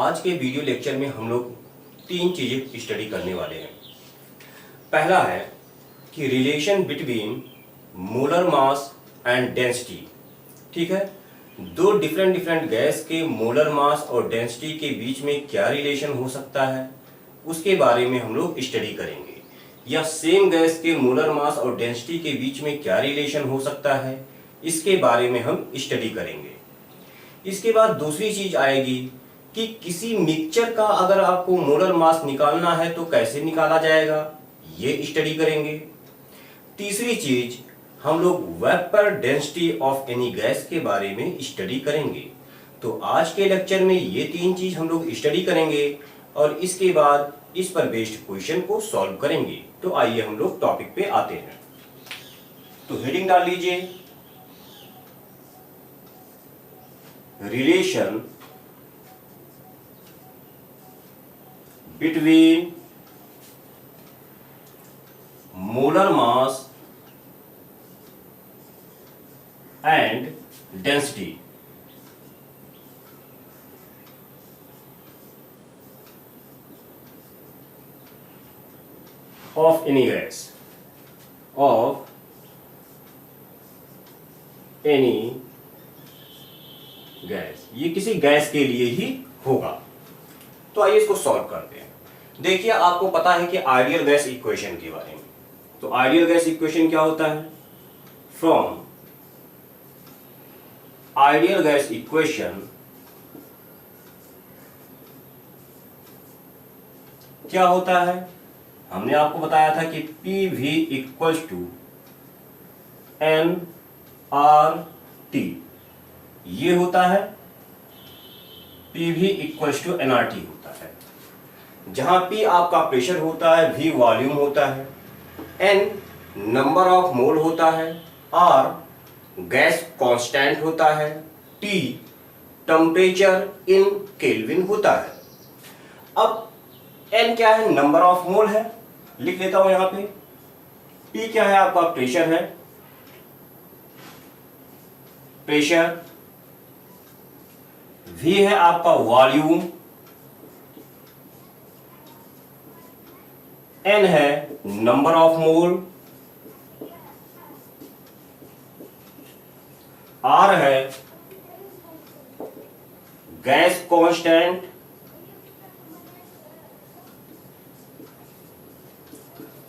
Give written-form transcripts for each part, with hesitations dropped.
आज के video lecture में हम लोग तीन चीज़ें स्टडी करने वाले हैं। पहला है कि relation between molar mass and density. ठीक है, दो डिफरेंट गैस के मोलर मास और डेंसिटी के बीच में क्या रिलेशन हो सकता है उसके बारे में हम लोग स्टडी करेंगे। या सेम गैस के मोलर मास और डेंसिटी के बीच में क्या रिलेशन हो सकता है इसके बारे में हम स्टडी करेंगे। इसके बाद दूसरी चीज आएगी कि किसी मिक्सचर का अगर आपको मोलर मास निकालना है तो कैसे निकाला जाएगा, ये स्टडी करेंगे। तीसरी चीज हम लोग vapour density of any gas के बारे में स्टडी करेंगे। तो आज के लेक्चर में ये तीन चीज हम लोग स्टडी करेंगे और इसके बाद इस पर बेस्ड क्वेश्चन को सॉल्व करेंगे। तो आइए हम लोग टॉपिक पे आते हैं। तो हेडिंग डाल लीजिए, relation between molar mass and density. Of any gas, of any gas, ये किसी गैस के लिए ही होगा। तो आइए इसको सॉल्व करते हैं। देखिए, आपको पता है कि आइडियल गैस इक्वेशन के बारे में। तो आइडियल गैस इक्वेशन क्या होता है? फ्रॉम आइडियल गैस इक्वेशन क्या होता है? हमने आपको बताया था कि PV इक्वल्स टू nRT, ये होता है PV इक्वल्स टू nRT होता है, जहां P आपका प्रेशर होता है, V वॉल्यूम होता है, N नंबर ऑफ मोल होता है, R गैस कांस्टेंट होता है, T टेम्परेचर इन केल्विन होता है। अब N क्या है? नंबर ऑफ मोल है, लिख लेता हूं यहां पे। P क्या है? आपका प्रेशर है, प्रेशर। V है आपका वॉल्यूम, N है नंबर ऑफ मोल, R है गैस कांस्टेंट,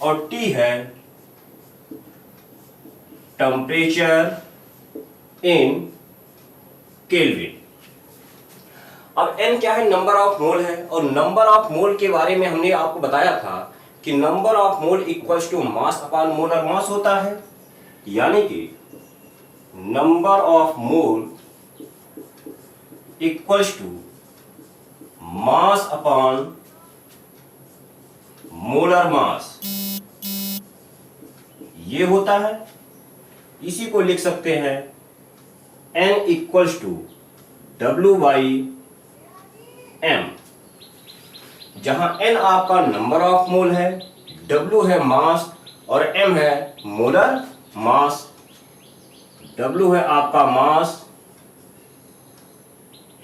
और T है टेम्परेचर इन केल्विन। अब N क्या है? नंबर ऑफ मोल है, और नंबर ऑफ मोल के बारे में हमने आपको बताया था कि number of mole equals to mass upon molar mass होता है। यानी कि number of mole equals to mass upon molar mass, ये होता है। इसी को लिख सकते हैं N equals to W by M, जहां N आपका नंबर ऑफ मोल है, W है मास और M है मोलर मास। W है आपका मास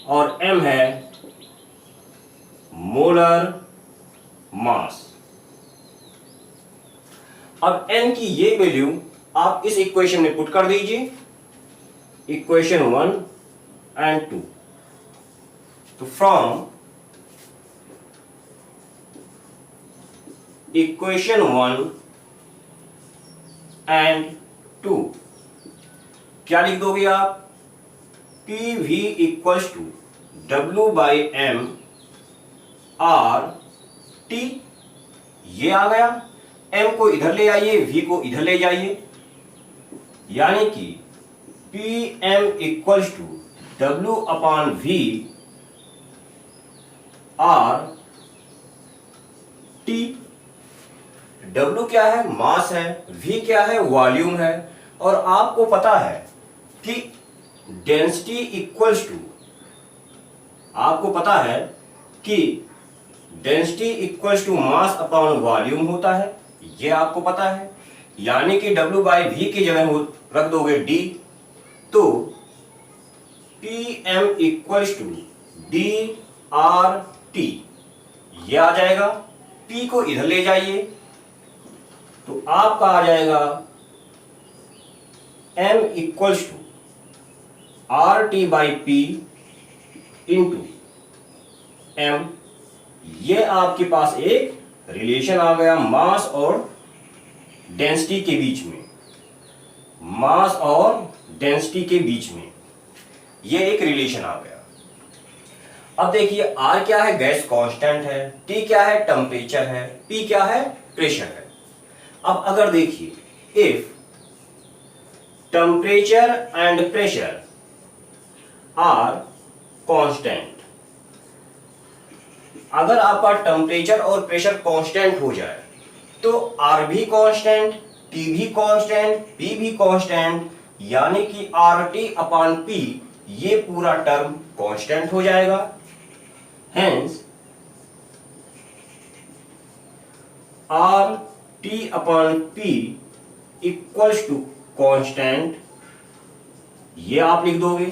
और M है मोलर मास। अब N की ये वैल्यू आप इस इक्वेशन में पुट कर दीजिए, इक्वेशन 1 एंड 2। तो फ्रॉम इक्वेशन 1 एंड 2 क्या लिख दोगे आप? PV equals to W by M RT, ये आ गया। M को इधर ले आइए, V को इधर ले जाइए, यानी कि PM equals to W upon V RT। W क्या है? मास है, V क्या है? वॉल्यूम है, और आपको पता है कि डेंसिटी इक्वल्स टू, आपको पता है कि density equals to mass upon volume होता है, ये आपको पता है। यानी कि W बाई V की जगह रख दोगे D, तो PM equals to D R T, ये आ जाएगा। P को इधर ले जाइए तो आपका आ जाएगा M equals to R T by P into M. ये आपके पास एक रिलेशन आ गया मास और डेंसिटी के बीच में, मास और डेंसिटी के बीच में ये एक रिलेशन आ गया। अब देखिए R क्या है, गैस कांस्टेंट है, T क्या है, टेम्परेचर है, P क्या है, प्रेशर है। अब अगर देखिए if temperature and pressure are constant, अगर आपका टेम्परेचर और प्रेशर कांस्टेंट हो जाए तो R भी कांस्टेंट, T भी कांस्टेंट, P भी कांस्टेंट, यानी कि RT अपॉन P ये पूरा टर्म कांस्टेंट हो जाएगा। Hence RT upon P equals to constant, ये आप लिख दोगे,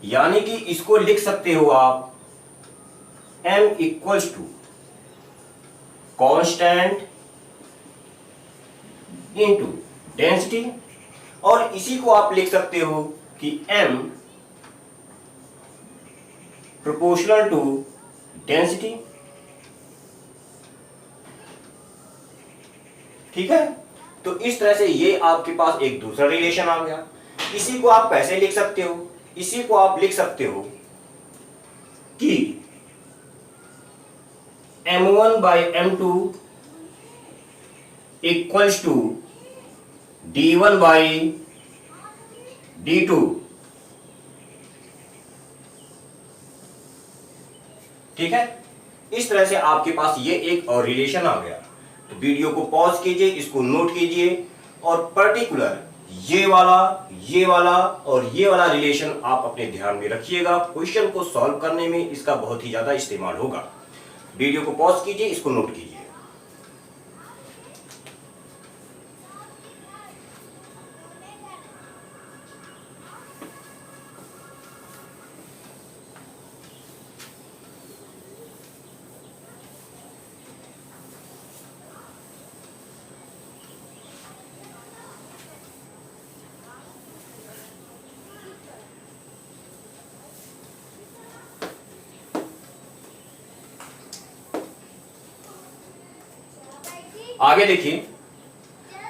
यानी कि इसको लिख सकते हो आप M equals to constant into density, और इसी को आप लिख सकते हो कि M प्रोपोर्शनल टू डेंसिटी। ठीक है, तो इस तरह से ये आपके पास एक दूसरा रिलेशन आ गया। इसी को आप कैसे लिख सकते हो, इसी को आप लिख सकते हो कि M1 by M2 equals to D1 by D2। ठीक है, इस तरह से आपके पास ये एक और रिलेशन आ गया। तो वीडियो को पॉज कीजिए, इसको नोट कीजिए, और पर्टिकुलर ये वाला और ये वाला रिलेशन आप अपने ध्यान में रखिएगा। क्वेश्चन को सॉल्व करने में इसका बहुत ही ज्यादा इस्तेमाल होगा। वीडियो को पॉज कीजिए, इसको नोट कीजिए। आगे देखिए,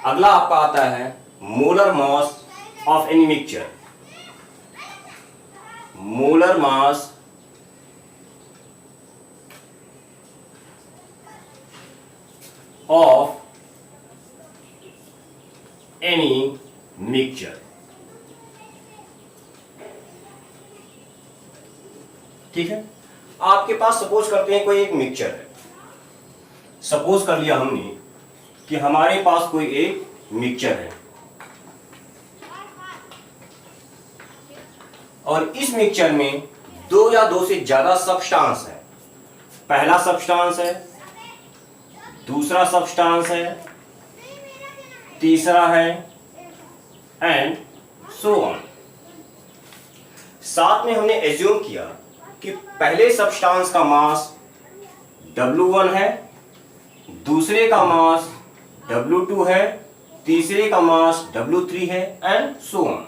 अगला आपका आता है molar mass of any mixture. Molar mass of any mixture. ठीक है, आपके पास सपोज करते हैं कोई एक मिक्सचर है। सपोज कर लिया हमने कि हमारे पास कोई एक मिक्सचर है, और इस मिक्सचर में दो या दो से ज्यादा सब्सटेंस है। पहला सब्सटेंस है, दूसरा सब्सटेंस है, तीसरा है, एंड सो ऑन। साथ में हमने एज्यूम किया कि पहले सब्सटेंस का मास W1 है, दूसरे का मास W2 है, तीसरे का मास W3 है, एंड सो ऑन।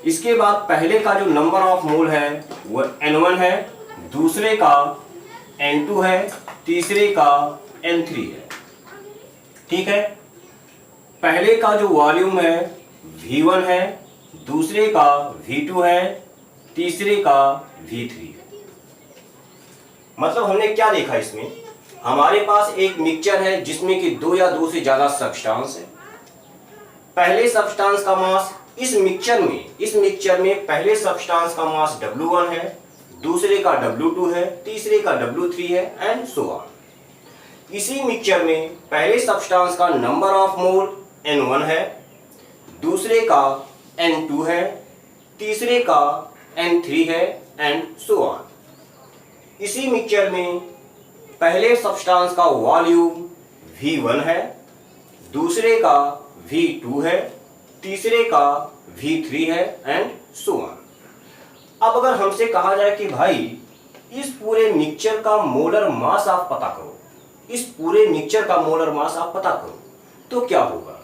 इसके बाद पहले का जो नंबर ऑफ मोल है वो N1 है, दूसरे का N2 है, तीसरे का N3 है। ठीक है, पहले का जो वॉल्यूम है V1 है, दूसरे का V2 है, तीसरे का V3 है। मतलब हमने क्या देखा, इसमें हमारे पास एक मिक्सचर है जिसमें कि दो या दो से ज्यादा सब्सटेंस है। पहले सब्सटेंस का मास इस मिक्सचर में पहले सब्सटेंस का मास W1 है, दूसरे का W2 है, तीसरे का W3 है, एंड सो ऑन। इसी मिक्सचर में पहले सब्सटेंस का नंबर ऑफ मोल N1 है, दूसरे का N2 है, तीसरे का N3 है, एंड सो ऑन। इसी मिक्सचर में पहले सब्सटेंस का वॉल्यूम V1 है, दूसरे का V2 है, तीसरे का V3 है, एंड सो ऑन। अब अगर हमसे कहा जाए कि भाई इस पूरे मिक्सचर का मोलर मास आप पता करो, इस पूरे मिक्सचर का मोलर मास आप पता करो, तो क्या होगा?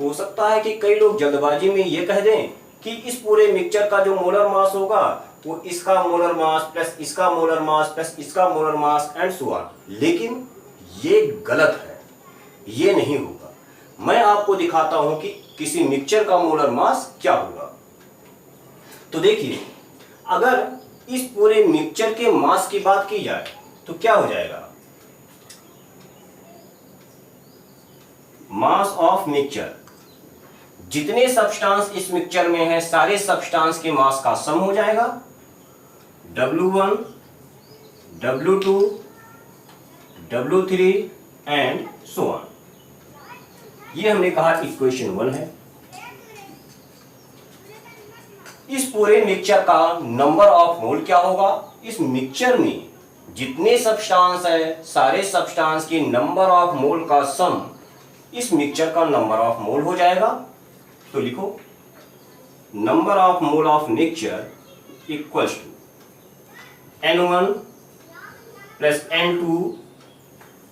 हो सकता है कि कई लोग जल्दबाजी में ये कह दें कि इस पूरे मिक्सचर का जो मोलर मास होगा वो इसका मोलर मास प्लस इसका मोलर मास प्लस इसका molar mass and so on. लेकिन ये गलत है, ये नहीं होगा। मैं आपको दिखाता हूं कि किसी मिक्सचर का मोलर मास क्या होगा। तो देखिए, अगर इस पूरे मिक्सचर के मास की बात की जाए तो क्या हो जाएगा? मास ऑफ मिक्सचर, जितने सब्सटेंस इस मिक्सचर में है सारे सब्सटेंस के मास का सम हो जाएगा। W1, W2, W3 and so on. ये हमने कहा इक्वेशन 1 है। इस पूरे मिक्सचर का नंबर ऑफ मोल क्या होगा? इस मिक्सचर में जितने सब्सटेंस है सारे सब्सटेंस के नंबर ऑफ मोल का सम इस मिक्सचर का नंबर ऑफ मोल हो जाएगा। तो लिखो, number of mole of mixture equals to N1 plus N2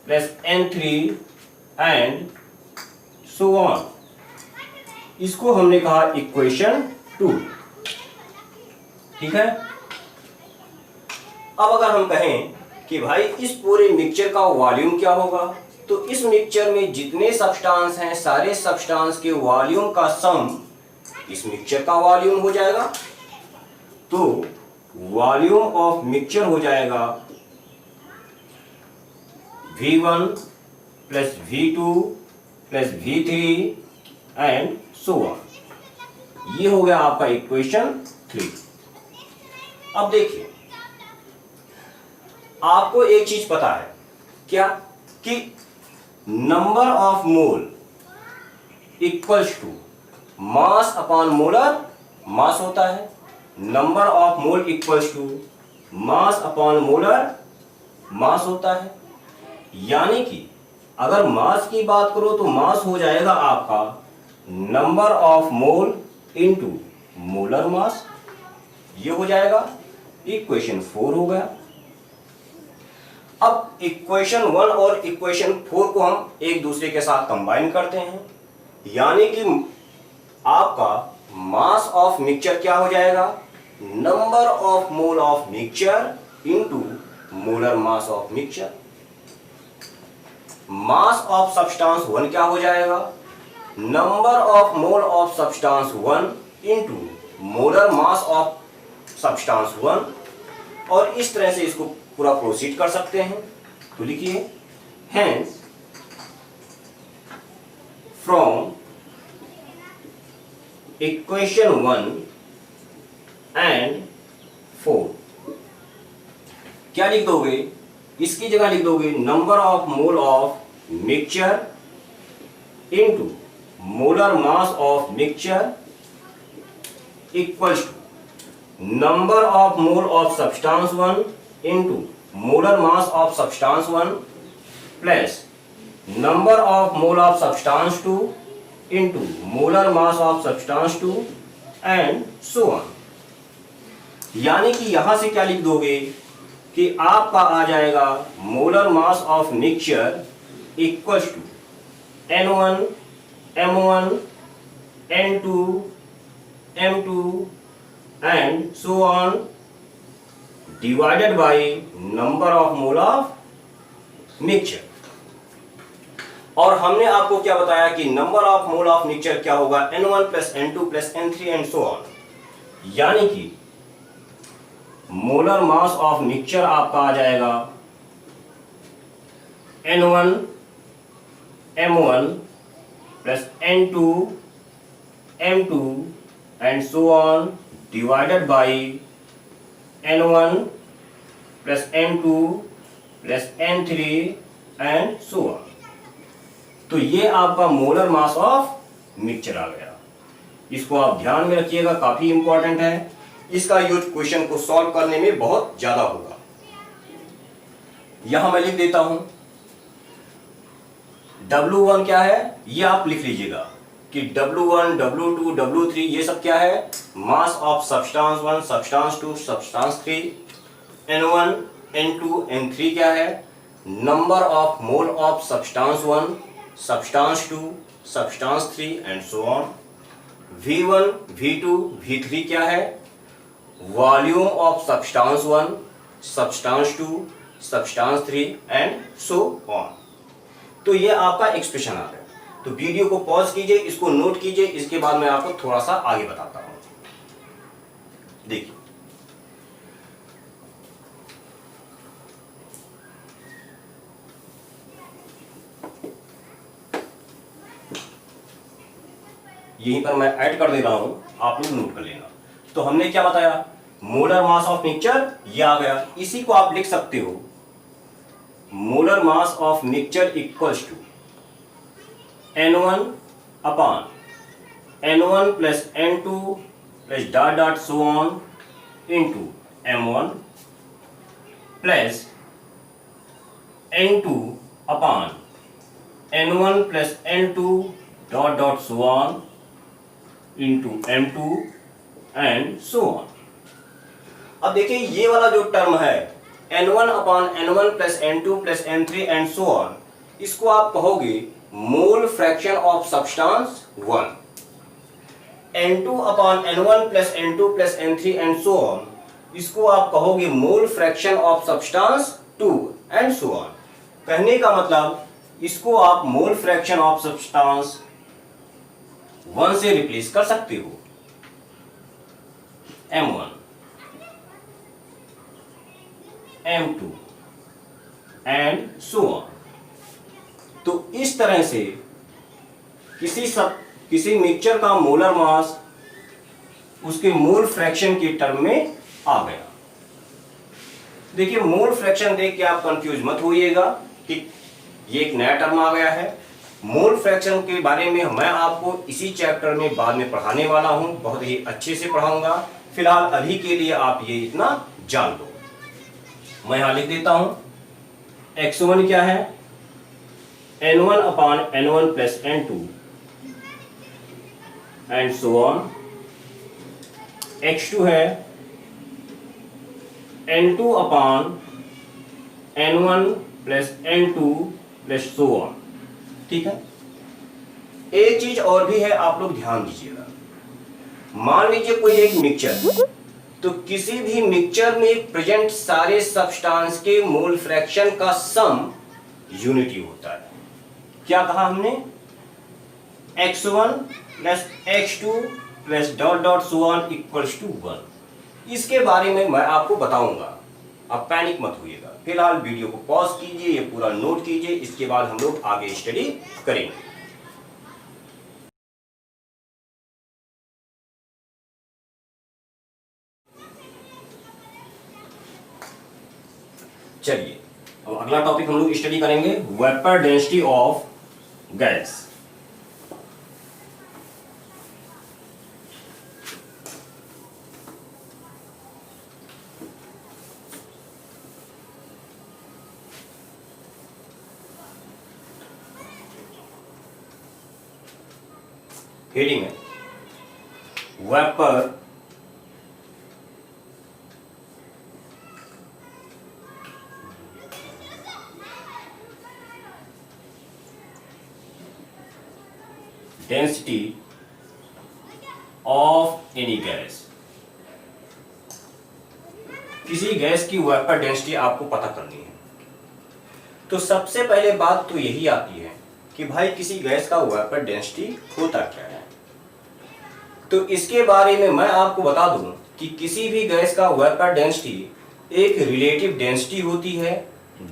plus N3 and so on. इसको हमने कहा इक्वेशन 2। ठीक है। अब अगर हम कहें कि भाई इस पूरे मिक्सचर का वॉल्यूम क्या होगा, तो इस मिक्सचर में जितने सब्सटेंस हैं सारे सब्सटेंस के वॉल्यूम का सम इस मिक्सचर का वॉल्यूम हो जाएगा। तो वॉल्यूम ऑफ मिक्सचर हो जाएगा V1 plus V2 plus V3 and so on. ये हो गया आपका इक्वेशन 3। अब देखिए, आपको एक चीज पता है क्या, कि number of mole equals to mass upon molar mass होता है। Number of mole equals to mass upon molar mass होता है। यानी कि अगर मास की बात करो तो मास हो जाएगा आपका number of mole into molar mass. ये हो जाएगा इक्वेशन 4 हो गया। अब इक्वेशन 1 और इक्वेशन 4 को हम एक दूसरे के साथ कंबाइन करते हैं, यानी कि आपका मास ऑफ मिक्सचर क्या हो जाएगा? Number of mole of mixture into molar mass of mixture. Mass of substance 1 क्या हो जाएगा? Number of mole of substance 1 into molar mass of substance 1। और इस तरह से इसको पूरा प्रोसीड कर सकते हैं। तो लिखिए, हेंस फ्रॉम इक्वेशन 1 एंड 4 क्या लिख दोगे? इसकी जगह लिख दोगे number of mole of mixture into molar mass of mixture equals to number of mole of substance 1 into molar mass of substance 1 plus number of mole of substance 2 into molar mass of substance 2 and so on. यानी कि यहां से क्या लिख दोगे कि आपका आ जाएगा molar mass of mixture equals to N1 M1 N2 M2 and so on divided by number of mole of mixture. और हमने आपको क्या बताया कि number of mole of mixture क्या होगा? N1 plus N2 plus N3 and so on. यानी कि मोलर मास ऑफ मिक्सचर आपका आ जाएगा N1 M1 plus N2 M2 and so on divided bye N1 plus N2 plus N3 and so on. तो ये आपका मोलर मास ऑफ मिक्सचर आ गया। इसको आप ध्यान में रखिएगा, काफी इंपॉर्टेंट है। इसका यूज क्वेश्चन को सॉल्व करने में बहुत ज्यादा होगा। यहां मैं लिख देता हूं W1 क्या है, ये आप लिख लीजिएगा। कि W1, W2, W3 ये सब क्या है, mass of substance 1, substance 2, substance 3, N1, N2, N3 क्या है, number of mole of substance 1, substance 2, substance 3 and so on. V1, V2, V3 क्या है, volume of substance 1, substance 2, substance 3 and so on. तो ये आपका एक्सप्रेशन आ गया। तो वीडियो को पॉज कीजिए, इसको नोट कीजिए, इसके बाद मैं आपको थोड़ा सा आगे बताता हूं। देखिए, यहीं पर मैं ऐड कर दे रहा हूं, आप लोग नोट कर लेना। तो हमने क्या बताया, मोलर मास ऑफ मिक्सचर ये आ गया, इसी को आप लिख सकते हो molar mass of mixture equals to N1 upon N1 plus N2 plus dot dot so on into M1 plus N2 upon N1 plus N2 dot dot so on into M2 and so on. अब देखिए ये वाला जो term है N1 upon N1 plus N2 plus N3 and so on, इसको आप कहोगे mole fraction of substance 1। N2 upon N1 plus N2 plus N3 and so on, इसको आप कहोगे mole fraction of substance 2 and so on. कहने का मतलब इसको आप मोल फ्रैक्शन ऑफ सब्सटेंस 1 से रिप्लेस कर सकते हो, M1, M2 and so on. तो इस तरह से किसी मिक्सचर का मोलर मास उसके मोल फ्रैक्शन के टर्म में आ गया। देखिए, मोल फ्रैक्शन देख के आप कंफ्यूज मत होइएगा कि ये एक नया टर्म आ गया है। मोल फ्रैक्शन के बारे में मैं आपको इसी चैप्टर में बाद में पढ़ाने वाला हूं, बहुत ही अच्छे से पढ़ाऊंगा। फिलहाल अभी के लिए आप ये इतना जान लो। मैं यहां लिख देता हूं, x1 क्या है, N1 upon N1 plus N2 and so on. x2 है N2 upon N1 plus N2 plus so on. ठीक है, एक चीज और भी है, आप लोग ध्यान दीजिएगा। मान लीजिए कोई एक मिक्सचर, तो किसी भी मिक्सचर में प्रेजेंट सारे सब्सटेंस के मोल फ्रैक्शन का सम यूनिटी होता है। क्या कहा हमने, x1 plus x2 plus dot dot so on equals to 1। इसके बारे में मैं आपको बताऊंगा, आप पैनिक मत होइएगा। फिलहाल वीडियो को पॉज कीजिए, ये पूरा नोट कीजिए, इसके बाद हम लोग आगे स्टडी करेंगे। चलिए, अब अगला टॉपिक हम लोग स्टडी करेंगे, vapour density of gas. Heading है vapour density of any gas. किसी गैस की वेपर डेंसिटी आपको पता करनी है, तो सबसे पहले बात तो यही आती है कि भाई किसी गैस का वेपर डेंसिटी होता क्या है। तो इसके बारे में मैं आपको बता दूं कि किसी भी गैस का वेपर डेंसिटी एक रिलेटिव डेंसिटी होती है,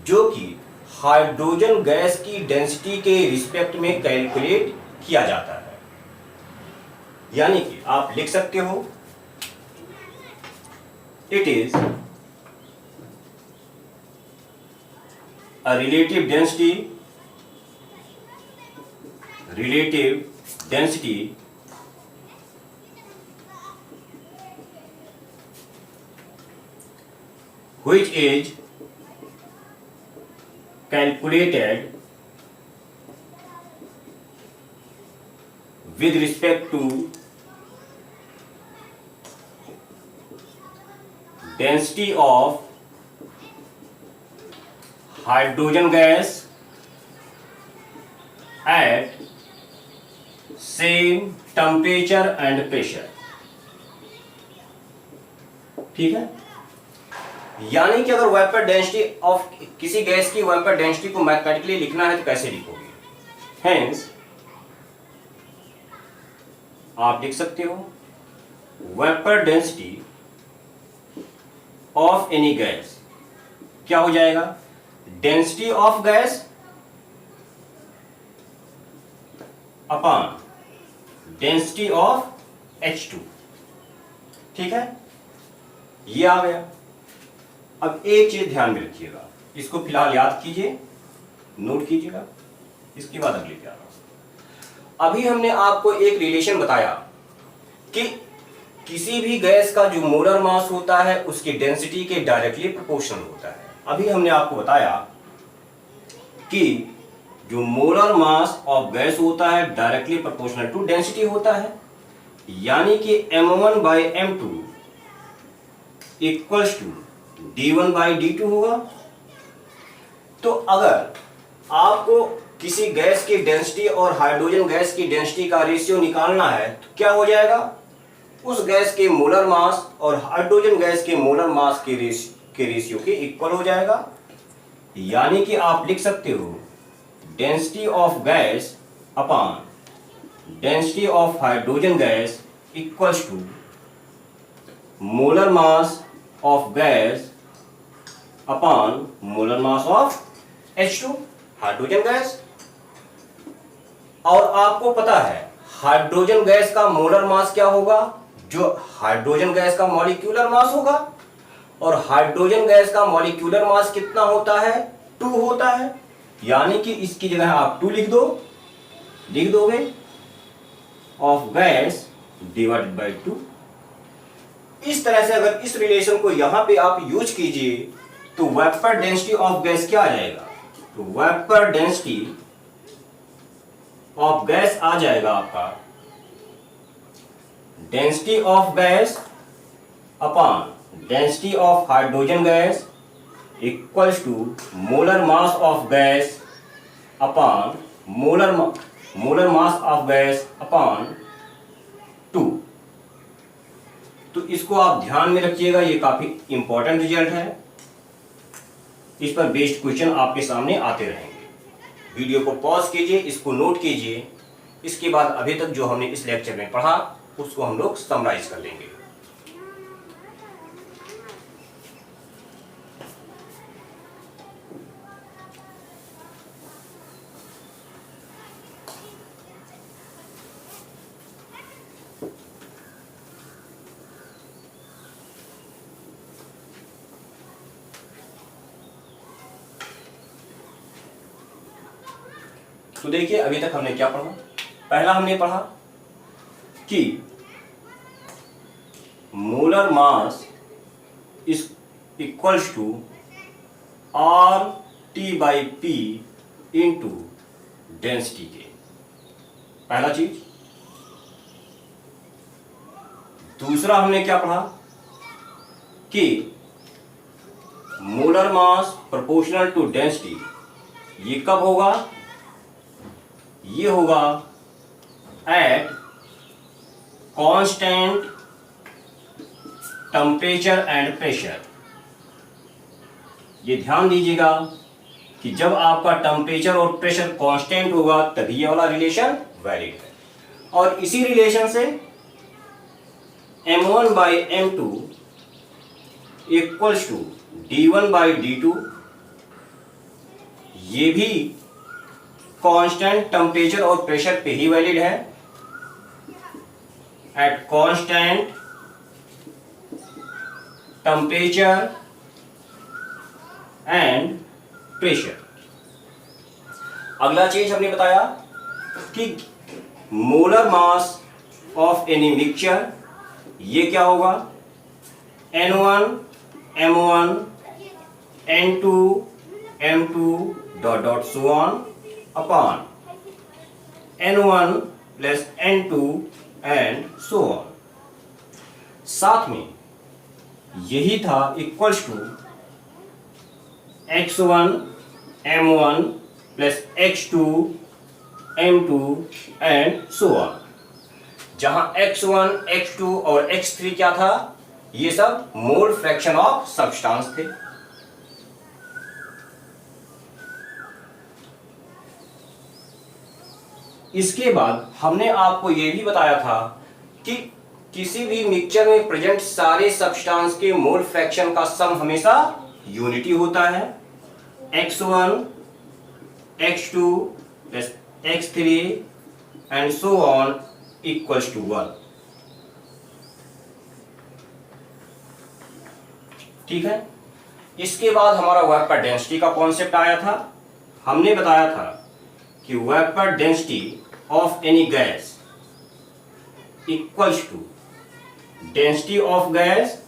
जो कि हाइड्रोजन गैस की डेंसिटी के रिस्पेक्ट में कैलकुलेट किया जाता है। यानी कि आप लिख सकते हो, it is a relative density which is calculated with respect to density of hydrogen gas at same temperature and pressure। ठीक है, यानी कि अगर वेपर डेंसिटी ऑफ किसी गैस की वेपर डेंसिटी को मैथमेटिकली लिखना है तो कैसे लिखोगे? हेंस आप लिख सकते हो vapour density of any gas क्या हो जाएगा? Density of gas upon density of H2। ठीक है, ये आ गया। अब एक चीज ध्यान में रखिएगा, इसको फिलहाल याद कीजिए, नोट कीजिएगा, इसके बाद अगले पे आ रहा हूं। अभी हमने आपको एक रिलेशन बताया कि किसी भी गैस का जो मोलर मास होता है उसकी डेंसिटी के डायरेक्टली प्रोपोर्शनल होता है। अभी हमने आपको बताया कि जो मोलर मास ऑफ गैस होता है डायरेक्टली प्रोपोर्शनल टू डेंसिटी होता है, यानी कि m1/m2 इक्वल्स टू d1/d2 होगा। तो अगर आपको किसी गैस की डेंसिटी और हाइड्रोजन गैस की डेंसिटी का रेशियो निकालना है तो क्या हो जाएगा? उस गैस के मोलर मास और हाइड्रोजन गैस के मोलर मास के रेशियो के इक्वल हो जाएगा। यानी कि आप लिख सकते हो density of gas upon density of hydrogen gas equals to molar mass of gas upon molar mass of H2 hydrogen gas. और आपको पता है हाइड्रोजन गैस का मोलर मास क्या होगा? जो हाइड्रोजन गैस का मॉलिक्यूलर मास होगा, और हाइड्रोजन गैस का मॉलिक्यूलर मास कितना होता है? 2 होता है। यानी कि इसकी जगह आप 2 लिख दोगे ऑफ गैस डिवाइडेड बाय 2। इस तरह से अगर इस रिलेशन को यहां पे आप यूज कीजिए तो वेपर डेंसिटी ऑफ गैस क्या आ जाएगा? तो वेपर डेंसिटी ऑफ गैस आ जाएगा आपका density of gas upon density of hydrogen gas equals to molar mass of gas upon molar mass of gas upon 2। तो इसको आप ध्यान में रखिएगा, ये काफी इंपॉर्टेंट रिजल्ट है। इस पर बेस्ड क्वेश्चन आपके सामने आते रहेंगे। वीडियो को पॉज कीजिए, इसको नोट कीजिए, इसके बाद अभी तक जो हमने इस लेक्चर में पढ़ा उसको हम लोग समराइज कर लेंगे। तो देखिए अभी तक हमने क्या पढ़ा? पहला हमने पढ़ा कि molar mass is equals to RT/P into density के। पहला चीज। दूसरा हमने क्या पढ़ा कि molar mass proportional to density ये कब होगा? ये होगा at constant temperature and pressure. ये ध्यान दीजिएगा कि जब आपका टेम्परेचर और प्रेशर कांस्टेंट होगा तभी ये वाला रिलेशन वैलिड है। और इसी रिलेशन से m1/m2 इक्वल्स टू d1/d2 ये भी कांस्टेंट टेम्परेचर और प्रेशर पे ही वैलिड है। At constant temperature and pressure. अगला चीज हमने बताया कि molar mass of any mixture ये क्या होगा? N1 M1 N2 M2 dot dot so on upon N1 plus N2 and so on. साथ में यही था equals to x1 m1 plus x2 m2 and so on, जहां x1 x2 और x3 क्या था, ये सब मोल फ्रैक्शन ऑफ सब्सटेंस थे। इसके बाद हमने आपको यह भी बताया था कि किसी भी मिक्सचर में प्रेजेंट सारे सब्सटेंस के मोल फ्रैक्शन का सम हमेशा यूनिटी होता है, x1 x2 plus x3 and so on equals to 1। ठीक है। इसके बाद हमारा वेपर डेंसिटी का कॉन्सेप्ट आया था। हमने बताया था कि vapour density of any gas equals to density of gas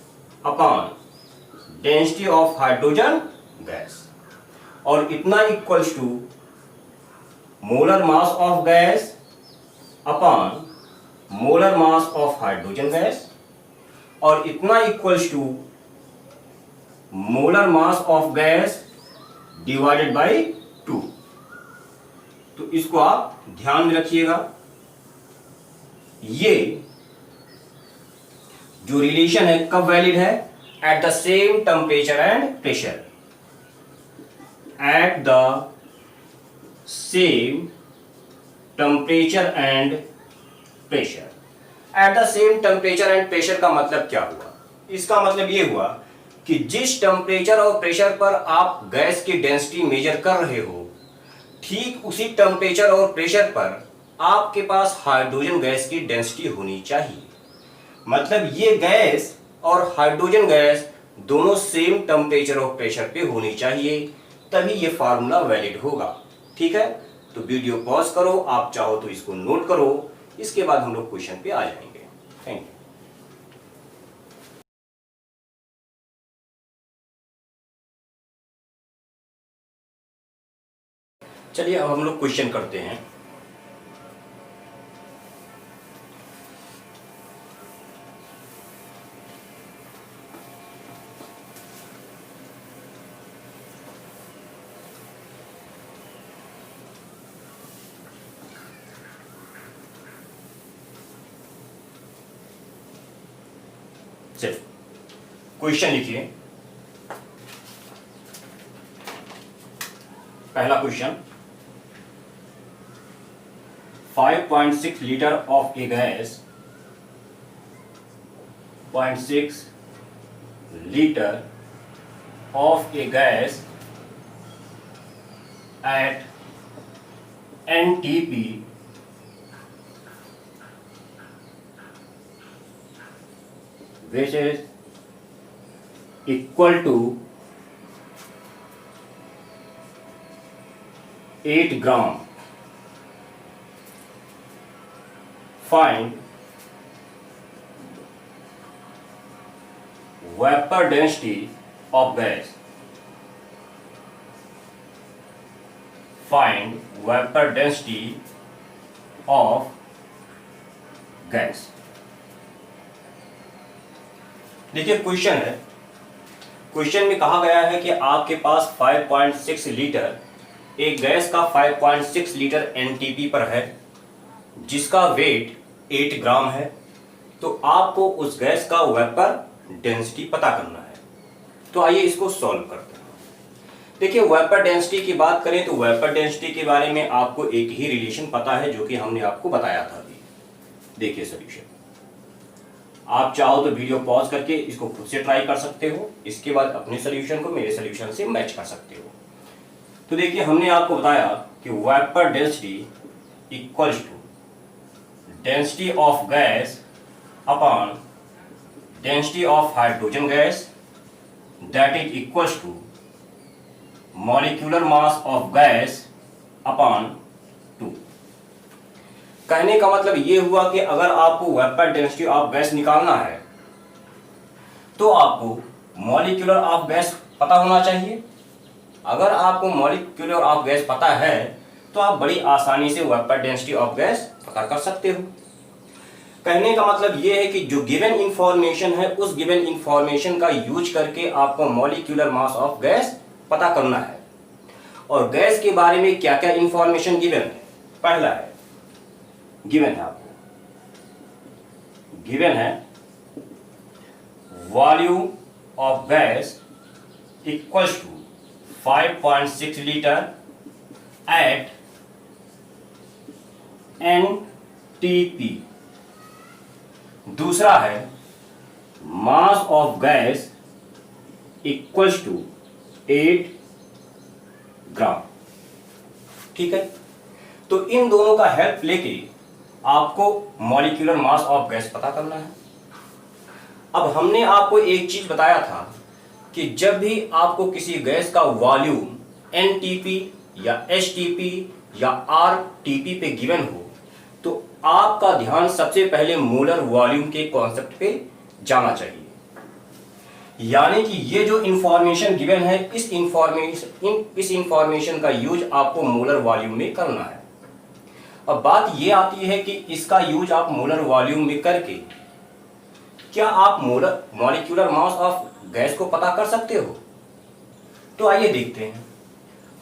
upon density of hydrogen gas, और इतना equals to molar mass of gas upon molar mass of hydrogen gas, और इतना equals to molar mass of gas divided by 2। तो इसको आप ध्यान में रखिएगा। ये जो रिलेशन है कब वैलिड है, at the same temperature and pressure, at the same temperature and pressure. At the same temperature and pressure का मतलब क्या हुआ, इसका मतलब ये हुआ कि जिस टेम्परेचर और प्रेशर पर आप गैस की डेंसिटी मेजर कर रहे हो, ठीक उसी टेम्परेचर और प्रेशर पर आपके पास हाइड्रोजन गैस की डेंसिटी होनी चाहिए। मतलब ये गैस और हाइड्रोजन गैस दोनों सेम टेम्परेचर और प्रेशर पे होनी चाहिए, तभी ये फार्मूला वैलिड होगा। ठीक है, तो वीडियो पॉज करो, आप चाहो तो इसको नोट करो, इसके बाद हम लोग क्वेश्चन पे आ जाएंगे। Thank you. चलिए अब हम लोग क्वेश्चन करते हैं। चलिए क्वेश्चन लिखिए। पहला question, 5.6 liter of a gas, 0.6 liter of a gas at NTP which is equal to 8 gram. Find vapor density of gas. Find vapor density of gas. देखिए क्वेश्चन है, क्वेश्चन में कहा गया है कि आपके पास 5.6 लीटर एक गैस का 5.6 लीटर एनटीपी पर है, जिसका वेट 8 ग्राम है। तो आपको उस गैस का वेपर डेंसिटी पता करना है। तो आइए इसको सॉल्व करते हैं। देखिए वेपर डेंसिटी की बात करें तो वेपर डेंसिटी के बारे में आपको एक ही रिलेशन पता है जो कि हमने आपको बताया था अभी। देखिए सॉल्यूशन, आप चाहो तो वीडियो पॉज करके इसको खुद से ट्राई कर सकते हो, इसके बाद अपने सॉल्यूशन को मेरे सॉल्यूशन से मैच कर सकते हो। तो देखिए हमने आपको बताया कि vapour density equals to density of gas upon density of hydrogen gas, that is equals to molecular mass of gas upon 2। कहने का मतलब ये हुआ कि अगर आपको वेपर डेंसिटी ऑफ गैस निकालना है तो आपको मॉलिक्यूलर ऑफ गैस पता होना चाहिए। अगर आपको मॉलिक्यूलर ऑफ गैस पता है तो आप बड़ी आसानी से वेपर डेंसिटी ऑफ गैस पता कर सकते हो। कहने का मतलब ये है कि जो गिवन इंफॉर्मेशन है उस गिवन इंफॉर्मेशन का यूज करके आपको मॉलिक्यूलर मास ऑफ गैस पता करना है। और गैस के बारे में क्या क्या इंफॉर्मेशन गिवन है? पहला है गिवन है आपको, गिवन है volume of gas equals to 5.6 litre at NTP। दूसरा है mass of gas equals to 8 gram. ठीक है, तो इन दोनों का हेल्प लेके आपको मॉलिक्यूलर मास ऑफ गैस पता करना है। अब हमने आपको एक चीज बताया था कि जब भी आपको किसी गैस का वॉल्यूम NTP या HTP या RTP पे गिवन हो तो आपका ध्यान सबसे पहले मोलर वॉल्यूम के कॉन्सेप्ट पे जाना चाहिए। यानी कि ये जो इंफॉर्मेशन गिवन है इस इंफॉर्मेशन का यूज आपको मोलर वॉल्यूम में करना है। अब बात ये आती है कि इसका यूज आप मोलर वॉल्यूम में करके क्या आप मॉलिक्यूलर मास ऑफ गैस को पता कर सकते हो? तो आइए देखते हैं।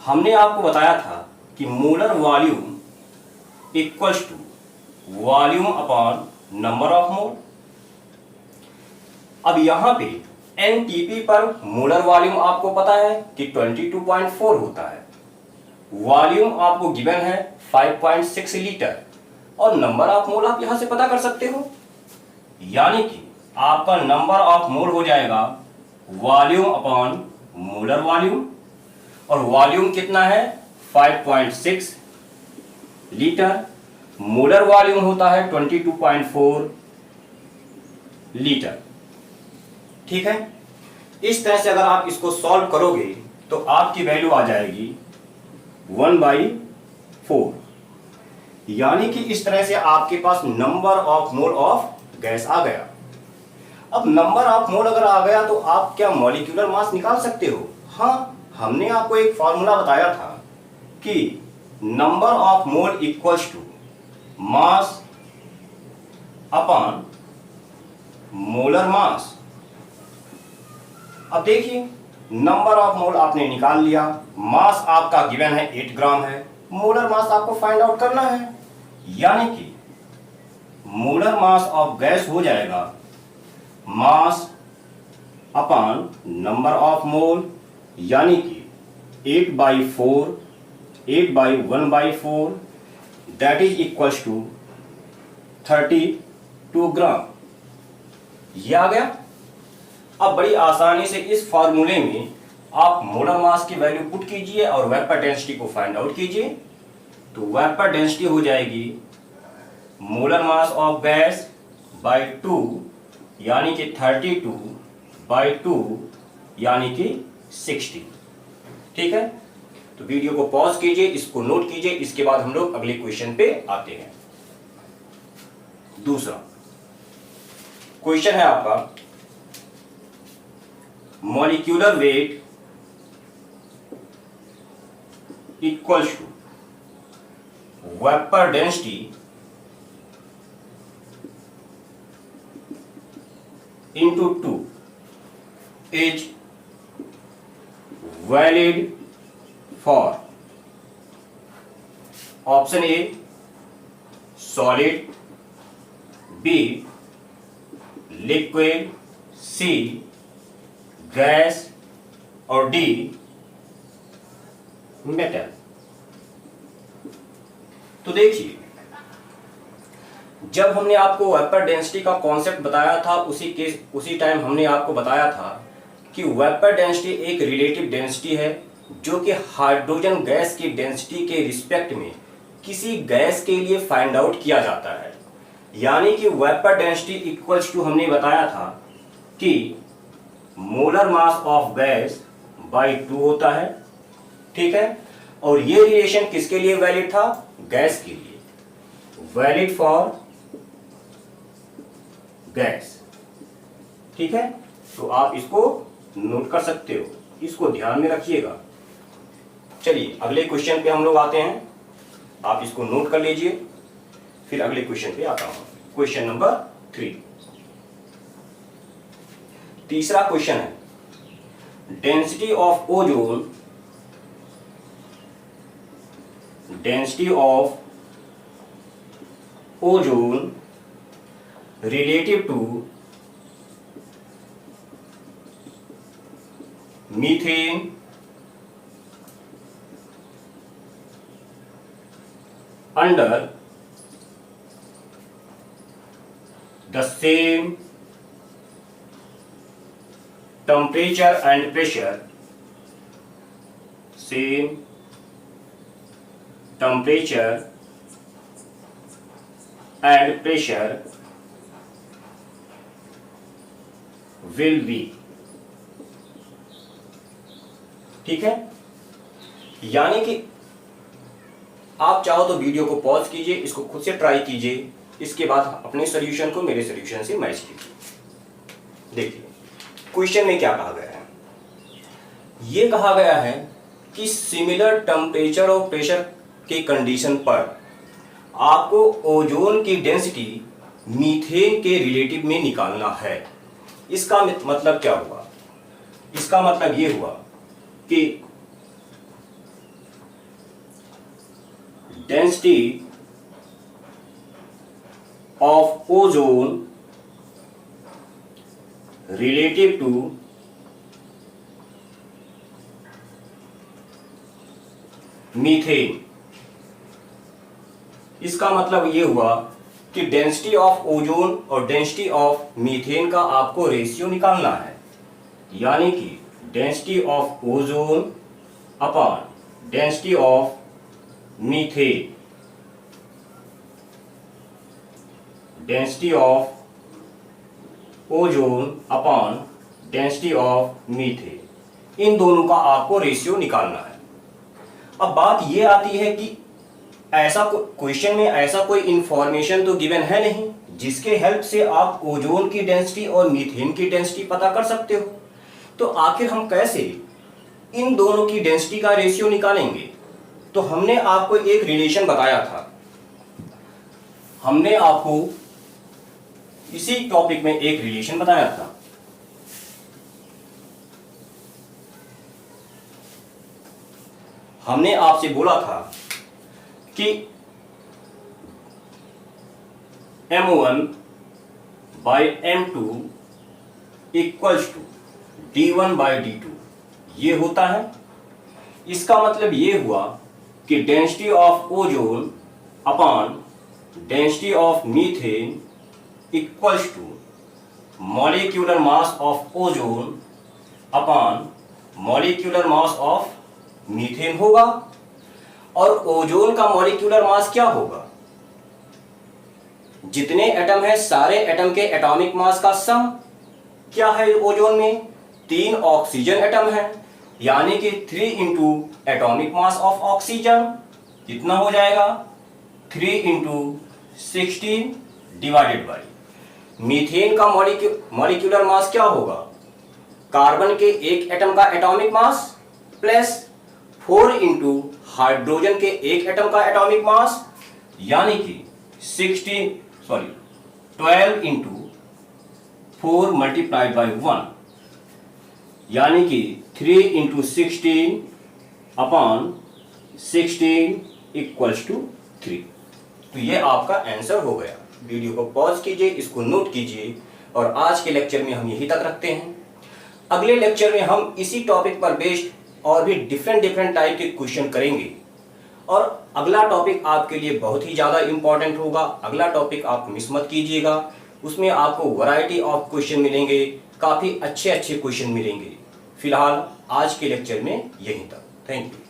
हमने आपको बताया था कि molar volume equals to volume upon number of mole. अब यहां पे NTP पर मोलर वॉल्यूम आपको पता है कि 22.4 होता है, वॉल्यूम आपको गिवन है 5.6 लीटर और नंबर ऑफ मोल आप यहां से पता कर सकते हो। यानी कि आपका नंबर ऑफ मोल हो जाएगा वॉल्यूम अपॉन मोलर वॉल्यूम, और वॉल्यूम कितना है 5.6 लीटर, मोलर वॉल्यूम होता है 22.4 लीटर। ठीक है, इस तरह से अगर आप इसको सॉल्व करोगे तो आपकी वैल्यू आ जाएगी 1/4। यानी कि इस तरह से आपके पास number of mole of gas आ गया। अब नंबर ऑफ मोल अगर आ गया तो आप क्या मॉलिक्यूलर मास निकाल सकते हो? हाँ, हमने आपको एक फॉर्मूला बताया था कि number of mole equals to mass upon molar mass. अब देखिए, नंबर ऑफ मोल आपने निकाल लिया, मास आपका गिवन है 8 ग्राम है, मोलर मास आपको फाइंड आउट करना है। यानी कि मोलर मास ऑफ गैस हो जाएगा मास अपॉन नंबर ऑफ मोल, यानी कि 8/4, 8/1/4 दैट इज इक्वल्स टू 32 ग्राम। ये आ गया। अब बड़ी आसानी से इस फॉर्मूले में आप मोलर मास की वैल्यू पुट कीजिए और वेपर डेंसिटी को फाइंड आउट कीजिए। तो वेपर डेंसिटी हो जाएगी molar mass of gas by 2 यानी कि 32/2 यानी कि 60। ठीक है, तो वीडियो को पॉज कीजिए, इसको नोट कीजिए, इसके बाद हम लोग अगले क्वेश्चन पे आते हैं। दूसरा क्वेश्चन है आपका molecular weight equals to vapour density into 2 is valid for option A solid, B liquid, C gas और D मेटल। तो देखिए, जब हमने आपको वेपर डेंसिटी का कॉन्सेप्ट बताया था उसी टाइम हमने आपको बताया था कि वेपर डेंसिटी एक रिलेटिव डेंसिटी है जो कि हाइड्रोजन गैस की डेंसिटी के रिस्पेक्ट में किसी गैस के लिए फाइंड आउट किया जाता है। यानी कि वेपर डेंसिटी इक्वल्स टू हमने बताया था कि molar mass of gas by 2 होता है। ठीक है, और ये रिलेशन किसके लिए वैलिड था? गैस के लिए, वैलिड फॉर गैस। ठीक है, तो आप इसको नोट कर सकते हो, इसको ध्यान में रखिएगा। चलिए अगले क्वेश्चन पे हम लोग आते हैं। आप इसको नोट कर लीजिए, फिर अगले क्वेश्चन पे आता हूं। क्वेश्चन नंबर 3, तीसरा क्वेश्चन है, density of ozone relative to methane under the same temperature and pressure, will be। ठीक है, यानी कि आप चाहो तो वीडियो को पॉज कीजिए, इसको खुद से ट्राई कीजिए, इसके बाद अपने सॉल्यूशन को मेरे सॉल्यूशन से मैच कीजिए। देखिए क्वेश्चन में क्या कहा गया है, ये कहा गया है कि सिमिलर टेम्परेचर और प्रेशर के कंडीशन पर आपको ओजोन की डेंसिटी मीथेन के रिलेटिव में निकालना है। इसका मतलब क्या हुआ, इसका मतलब ये हुआ कि density of ozone relative to methane. इसका मतलब ये हुआ कि डेंसिटी ऑफ ओजोन और डेंसिटी ऑफ मीथेन का आपको रेशियो निकालना है, यानी कि density of ozone upon density of methane, density of ozone upon density of methane, इन दोनों का आपको रेशियो निकालना है। अब बात ये आती है कि ऐसा क्वेश्चन में ऐसा कोई इंफॉर्मेशन तो गिवन है नहीं जिसके हेल्प से आप ओजोन की डेंसिटी और मीथेन की डेंसिटी पता कर सकते हो। तो आखिर हम कैसे इन दोनों की डेंसिटी का रेशियो निकालेंगे? तो हमने आपको एक रिलेशन बताया था, हमने आपको इसी टॉपिक में एक रिलेशन बताया था। हमने आपसे बोला था कि M1 by M2 equals to D1 by D2 ये होता है। इसका मतलब ये हुआ कि density of ozone upon density of methane equals to molecular mass of ozone upon molecular mass of methane होगा। और ओजोन का मॉलिक्यूलर मास क्या होगा? जितने एटम है सारे एटम के एटॉमिक मास का सम। क्या है ओजोन में? 3 ऑक्सीजन एटम है, यानी कि 3 into atomic mass of oxygen कितना हो जाएगा? 3 इंटू 16 डिवाइडेड बाई मीथेन का मॉलिक्यूलर मास क्या होगा? कार्बन के एक एटम का atomic mass plus 4 into hydrogen के एक एटम का एटॉमिक मास, यानी कि 12 इंटू 4 मल्टीप्लाइड बाई 1, यानी कि 3 इंटू 16 अपॉन 16 इक्वल्स टू 3। तो ये आपका आंसर हो गया। वीडियो को पॉज कीजिए, इसको नोट कीजिए, और आज के लेक्चर में हम यही तक रखते हैं। अगले लेक्चर में हम इसी टॉपिक पर बेस्ड और भी डिफरेंट टाइप के क्वेश्चन करेंगे। और अगला टॉपिक आपके लिए बहुत ही ज़्यादा इंपॉर्टेंट होगा। अगला टॉपिक आप मिस मत कीजिएगा, उसमें आपको वैरायटी ऑफ क्वेश्चन मिलेंगे, काफ़ी अच्छे क्वेश्चन मिलेंगे। फिलहाल आज के लेक्चर में यहीं तक। Thank you.